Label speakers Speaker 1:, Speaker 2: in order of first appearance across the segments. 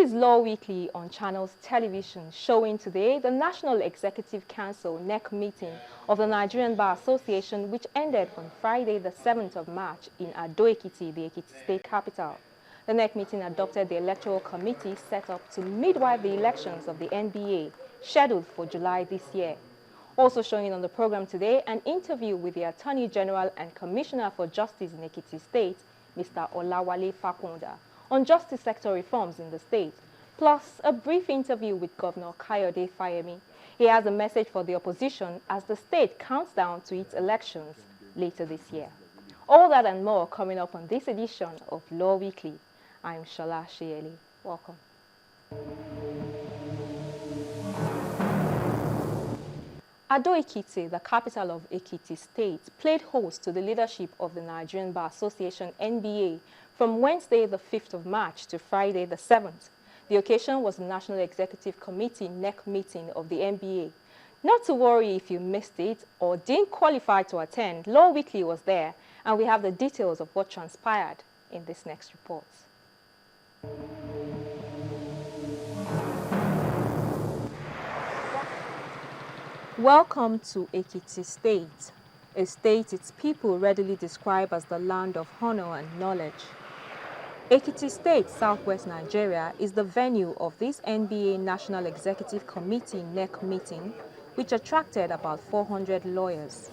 Speaker 1: is Law Weekly on Channels Television, showing today the National Executive Council NEC meeting of the Nigerian Bar Association, which ended on Friday the 7th of March in Ado-Ekiti, the Ekiti state capital. The NEC meeting adopted the electoral committee set up to midwife the elections of the NBA, scheduled for July this year. Also showing on the program today, an interview with the Attorney General and Commissioner for Justice in Ekiti State, Mr. Olawale Fakonda, on justice sector reforms in the state, plus a brief interview with Governor Kayode Fayemi. He has a message for the opposition as the state counts down to its elections later this year. All that and more coming up on this edition of Law Weekly. I'm Shola Sheyeli. Welcome. Ado-Ekiti, the capital of Ekiti State, played host to the leadership of the Nigerian Bar Association NBA from Wednesday the 5th of March to Friday the 7th. The occasion was the National Executive Committee NEC meeting of the NBA. Not to worry if you missed it or didn't qualify to attend, Law Weekly was there, and we have the details of what transpired in this next report. Welcome to Ekiti State, a state its people readily describe as the land of honor and knowledge. Ekiti State, southwest Nigeria, is the venue of this NBA National Executive Committee NEC meeting, which attracted about 400 lawyers.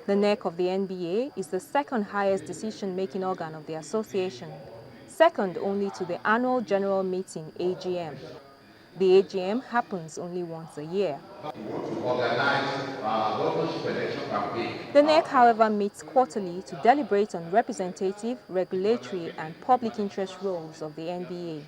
Speaker 1: The NEC of the NBA is the second highest decision-making organ of the association, second only to the annual general meeting AGM. The AGM happens only once a year. The NEC, however, meets quarterly to deliberate on representative, regulatory, and public interest roles of the NBA.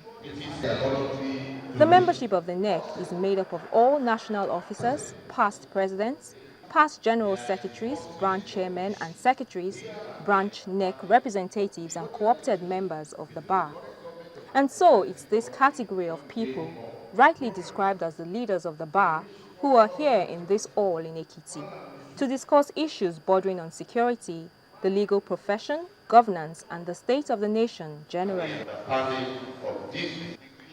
Speaker 1: The membership of the NEC is made up of all national officers, past presidents, past general secretaries, branch chairmen and secretaries, branch NEC representatives, and co-opted members of the bar. And so it's this category of people, rightly described as the leaders of the bar, who are here in this hall in Ekiti to discuss issues bordering on security, the legal profession, governance, and the state of the nation generally.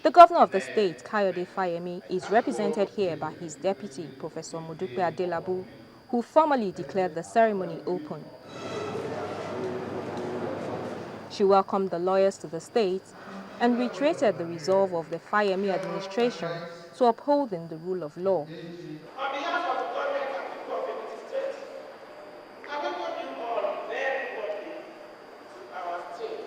Speaker 1: The governor of the state, Kayode Fayemi, is represented here by his deputy, Professor Modupe Adelabu, who formally declared the ceremony open. She welcomed the lawyers to the state and reiterated the resolve of the Fayemi administration to upholding the rule of law.
Speaker 2: On behalf of the government and people of Ekiti State, I welcome you all very warmly to our state,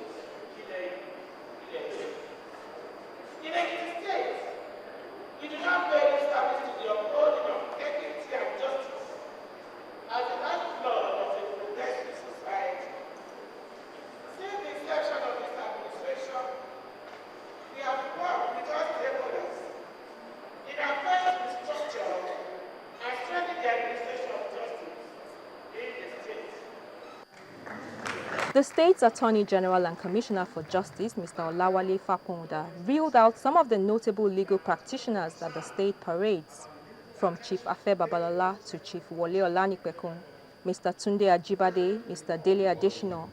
Speaker 2: In Ekiti State, we do not pay lip service to the upholding of equity and justice as the lifeblood of a progressive society. Since the inception of this administration, we have worked with all stakeholders in affairs with structure and strengthen the administration of justice in the state.
Speaker 1: The state's Attorney General and Commissioner for Justice, Mr. Olawale Fakonda, reeled out some of the notable legal practitioners that the state parades, from Chief Afe Babalola to Chief Wole Olanipekun, Mr. Tunde Ajibade, Mr. Dele Adeshino,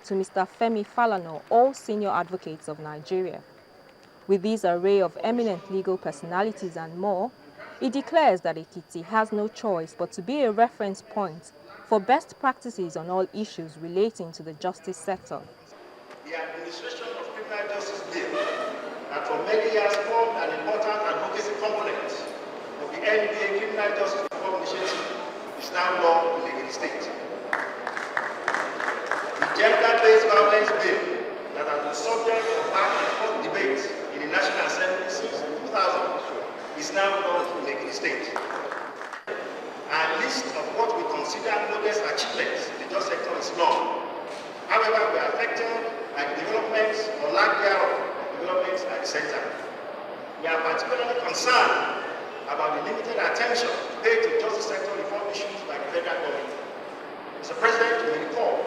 Speaker 1: to Mr. Femi Falana, all senior advocates of Nigeria. With this array of eminent legal personalities and more, it declares that Ekiti has no choice but to be a reference point for best practices on all issues relating to the justice sector.
Speaker 3: The administration of criminal justice bill that for many years formed an important advocacy component of the NBA Criminal Justice Reform Initiative is now law in Ekiti State. The gender-based violence bill that has been subject of back and forth debate in the National Assembly since 2000 is now law in Ekiti State. A list of what we consider modest achievements in the justice sector is long. However, we are affected by developments or lack thereof of developments at the center. We are particularly concerned about the limited attention paid to justice sector reform issues by the federal government. Mr. President, you may recall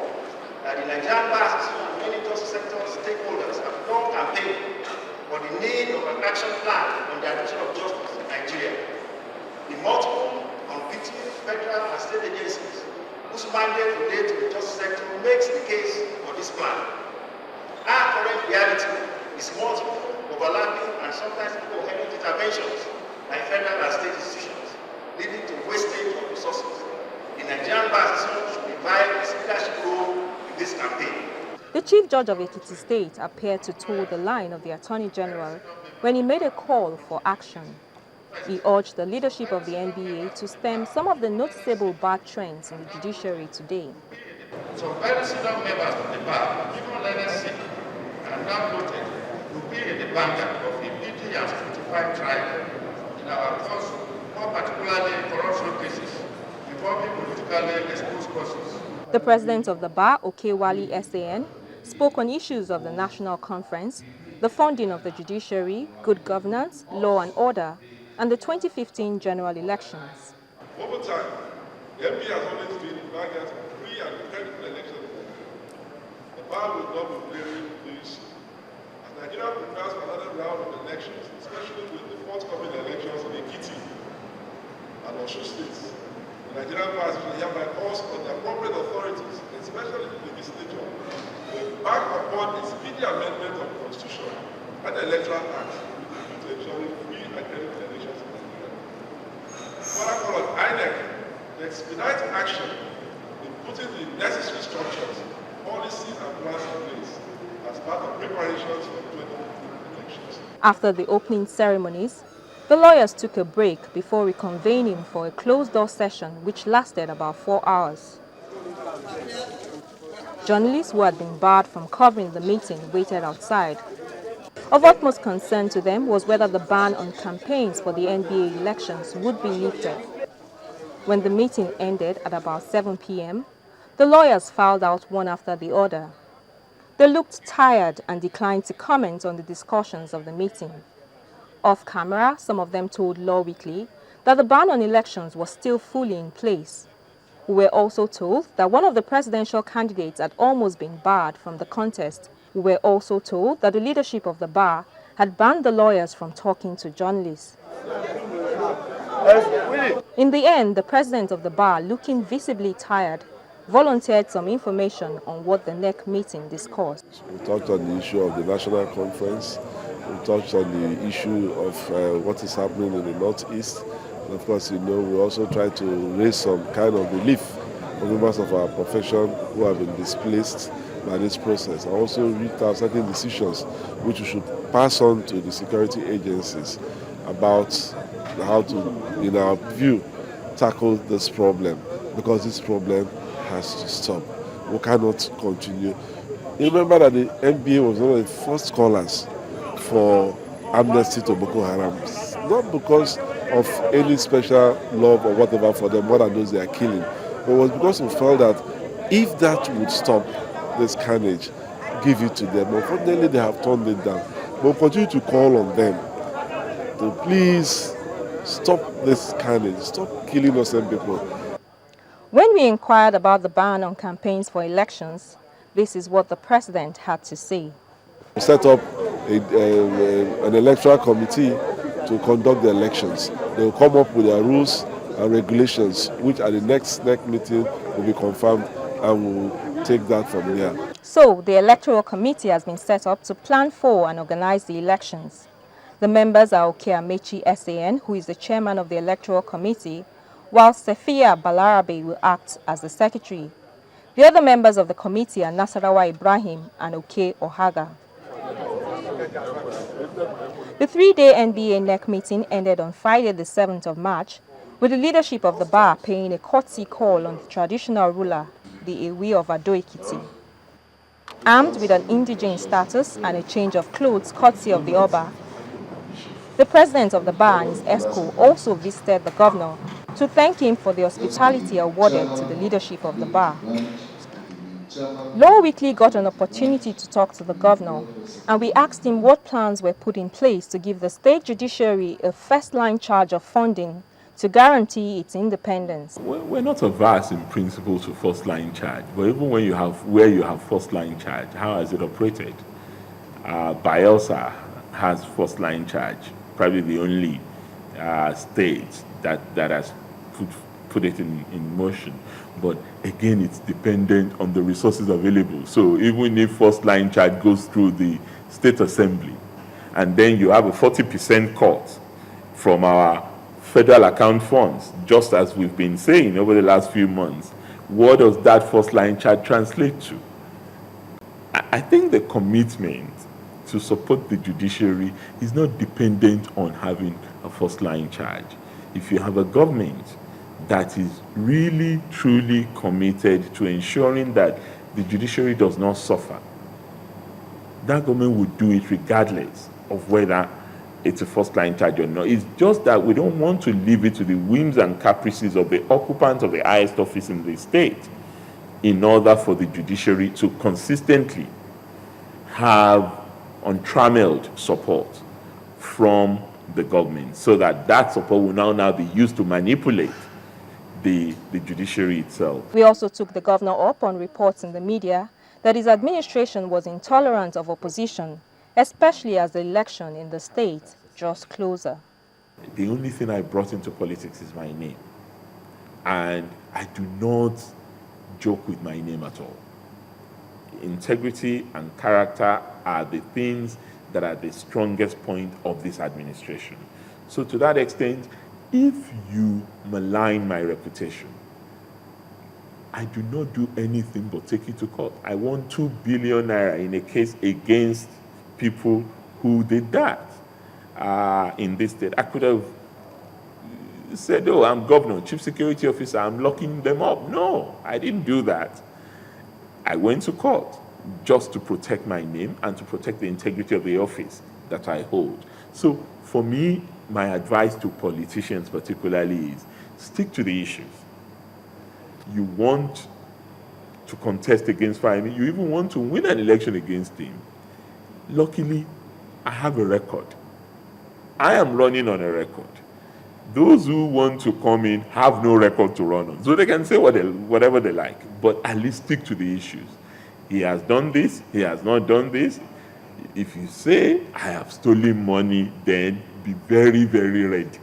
Speaker 3: that the Nigerian Bar Association and many justice sector stakeholders have long campaigned for the need of an action plan on the administration of justice in Nigeria. The multiple competing federal and state agencies whose mandate relate to the justice sector makes the case for this plan. And current reality is multiple, overlapping, and sometimes incoherent interventions by federal and state institutions, leading to wastage of resources. The Nigerian Bar Association should revive its leadership role in this campaign.
Speaker 1: The Chief Judge of Ekiti State appeared to toe the line of the Attorney General when he made a call for action. He urged the leadership of the NBA to stem some of the noticeable bad trends in the judiciary today.
Speaker 3: Some very senior members of the bar, even NEC, are now noted to be in the vanguard of a BD and 55 trial in our courts, more particularly in corruption cases involving politically exposed persons.
Speaker 1: The president of the bar, Okewali SAN, spoke on issues of the National Conference, the funding of the judiciary, good governance, law and order, and the 2015 general elections.
Speaker 4: Over time, the MP has always been in vanguard of free and credible elections. The bar will not be blaming this. As Nigeria prepares for another round of elections, especially with the forthcoming elections in Ekiti and Osun states, the Nigerian bar will hereby calls on the appropriate authorities, especially the legislature, to embark upon a speedy amendment of the Constitution and the Electoral Act to ensure free and credible elections in Nigeria. Further call on NEC to expedite action in putting the necessary structures, policies and plans in place as part of preparations for the 2015 elections.
Speaker 1: After the opening ceremonies, the lawyers took a break before reconvening for a closed-door session which lasted about 4 hours. Journalists who had been barred from covering the meeting waited outside. Of utmost concern to them was whether the ban on campaigns for the NBA elections would be lifted. When the meeting ended at about 7 p.m., the lawyers filed out one after the other. They looked tired and declined to comment on the discussions of the meeting. Off camera, some of them told Law Weekly that the ban on elections was still fully in place. We were also told that one of the presidential candidates had almost been barred from the contest. We were also told that the leadership of the bar had banned the lawyers from talking to journalists. In the end, the president of the bar, looking visibly tired, volunteered some information on what the NEC meeting discussed.
Speaker 5: We talked on the issue of the National Conference. We touched on the issue of what is happening in the Northeast. And of course, we also try to raise some kind of relief for members of our profession who have been displaced by this process. I also read out certain decisions which we should pass on to the security agencies about how to, in our view, tackle this problem, because this problem has to stop. We cannot continue. You remember that the NBA was one of the first callers for amnesty to Boko Haram, not because of any special love or whatever for them, more than those they are killing, but it was because we felt that if that would stop this carnage, give it to them. Unfortunately, they have turned it down. But we'll continue to call on them to please stop this carnage, stop killing innocent people.
Speaker 1: When we inquired about the ban on campaigns for elections, this is what the president had to say.
Speaker 5: We set up an electoral committee to conduct the elections. They will come up with their rules and regulations, which at the next NEC meeting will be confirmed, and we'll take that from there.
Speaker 1: So, the electoral committee has been set up to plan for and organize the elections. The members are Okeamechi SAN, who is the chairman of the electoral committee, while Sefia Balarabe will act as the secretary. The other members of the committee are Nasarawa Ibrahim and Oke Ohaga. The 3-day NBA NEC meeting ended on Friday the 7th of March, with the leadership of the bar paying a courtesy call on the traditional ruler, the Ewi of Ado-Ekiti. Armed with an indigene status and a change of clothes courtesy of the Oba, the president of the bar and his escort also visited the governor to thank him for the hospitality awarded to the leadership of the bar. Law Weekly got an opportunity to talk to the governor, and we asked him what plans were put in place to give the state judiciary a first-line charge of funding to guarantee its independence.
Speaker 6: We're not averse in principle to first-line charge, but even when you have first-line charge, how has it operated? Bayelsa has first-line charge, probably the only state that has put it in motion. But again, it's dependent on the resources available. So even if first line charge goes through the State Assembly, and then you have a 40% cut from our federal account funds, just as we've been saying over the last few months, what does that first line charge translate to? I think the commitment to support the judiciary is not dependent on having a first line charge. If you have a government that is really, truly committed to ensuring that the judiciary does not suffer, that government would do it regardless of whether it's a first line charge or not. It's just that we don't want to leave it to the whims and caprices of the occupants of the highest office in the state in order for the judiciary to consistently have untrammeled support from the government, so that that support will now be used to manipulate the judiciary itself.
Speaker 1: We also took the governor up on reports in the media that his administration was intolerant of opposition, especially as the election in the state draws closer.
Speaker 6: The only thing I brought into politics is my name, and I do not joke with my name at all. Integrity and character are the things that are the strongest point of this administration. So to that extent, if you malign my reputation, I do not do anything but take it to court. I won 2 billion naira in a case against people who did that in this state. I could have said, oh, I'm governor, chief security officer, I'm locking them up. No, I didn't do that. I went to court just to protect my name and to protect the integrity of the office that I hold. So for me, my advice to politicians particularly is stick to the issues. You want to contest against Fayemi, you even want to win an election against him. Luckily, I have a record. I am running on a record. Those who want to come in have no record to run on. So they can say whatever they like, but at least stick to the issues. He has done this, he has not done this. If you say, I have stolen money, then be very, very ready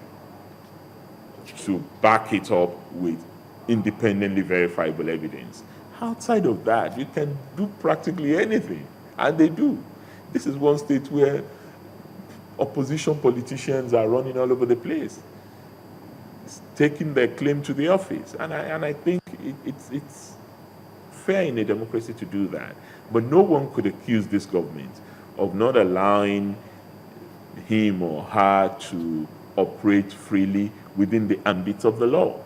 Speaker 6: to back it up with independently verifiable evidence. Outside of that, you can do practically anything, and they do. This is one state where opposition politicians are running all over the place, taking their claim to the office. And I think it's fair in a democracy to do that. But no one could accuse this government of not allowing him or her to operate freely within the ambit of the law.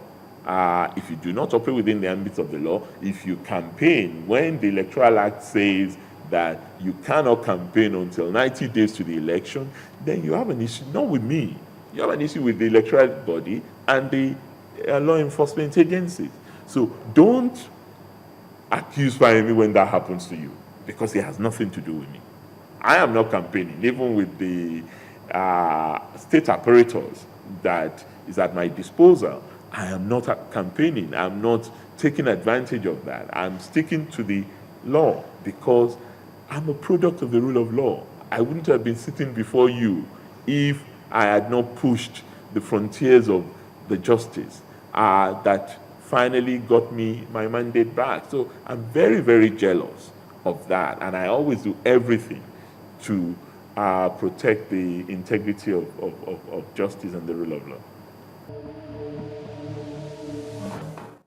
Speaker 6: If you do not operate within the ambit of the law, if you campaign when the Electoral Act says that you cannot campaign until 90 days to the election, then you have an issue, not with me. You have an issue with the electoral body and the law enforcement agencies. So don't accuse Fayemi when that happens to you, because it has nothing to do with me. I am not campaigning, even with the state apparatus that is at my disposal. I am not campaigning. I'm not taking advantage of that. I'm sticking to the law because I'm a product of the rule of law. I wouldn't have been sitting before you if I had not pushed the frontiers of the justice that finally got me my mandate back. So I'm very, very jealous of that, and I always do everything to protect the integrity of justice and the rule of law.